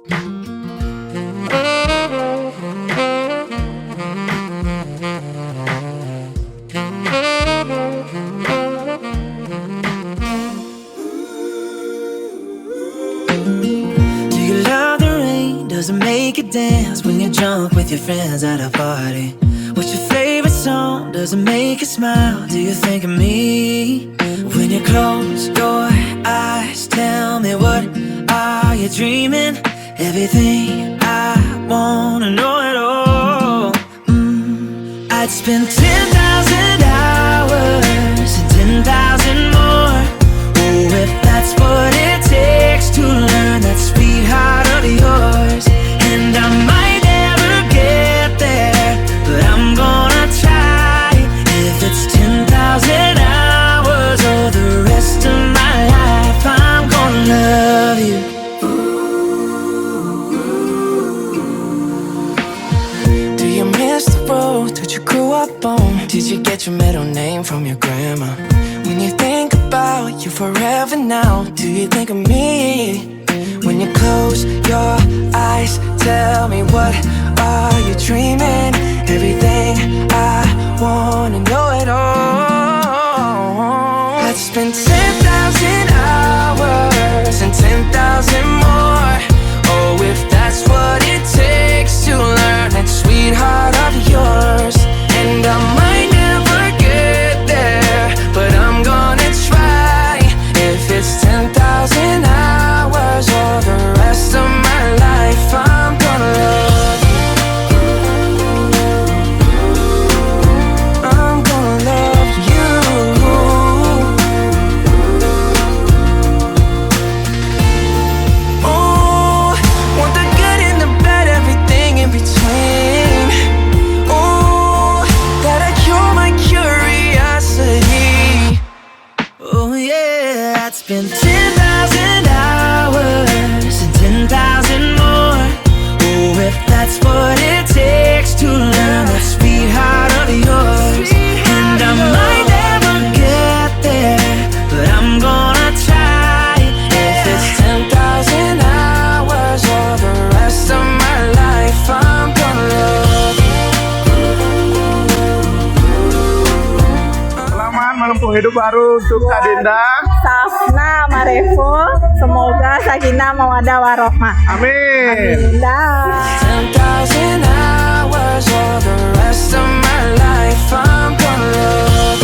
Does it make you dance when you're drunk with your friends at a party? What's your favorite song? Does it make you smile? Do you think of me? When you close your eyes, tell me what are you dreaming? Everything I wanna know it all. I'd spend 10,000 hours and 10,000 more. Oh, if that's what it takes to learn that sweet heart of yours. And I might never get there, but I'm gonna try. If it's 10,000 hours or the rest of my life, I'm gonna love you. Do you miss the road that you grew up on? Did you get your middle name from your grandma? When you think about you forever now, do you think of me? When you close your eyes, tell me what are you dreaming? Everything I wanna know it all. I'd spend 10,000 hours and 10,000 more. Oh, if that's what it takes to learn that sweetheart of yours. And I might never get there, but I'm gonna try. If it's 10,000 hours or the rest of my life, I'm gonna love you. I'm gonna love you. Oh, want the good and the bad, everything in between. Oh, gotta cure my curiosity. Oh yeah, I'd spend 10,000 hours and 10,000 more. Oh, if that's what it takes to learn that sweetheart of yours. And I might never get there, but I'm gonna try. If it's 10,000 hours or the rest of my life, I'm gonna love you. Selamat menempuh hidup baru untuk Kak Dinda. Safna sama Refo, semoga sakinah mawaddah warohmah. Amin. Dah. 10,000 hours or the rest of my life, I'm gonna love you.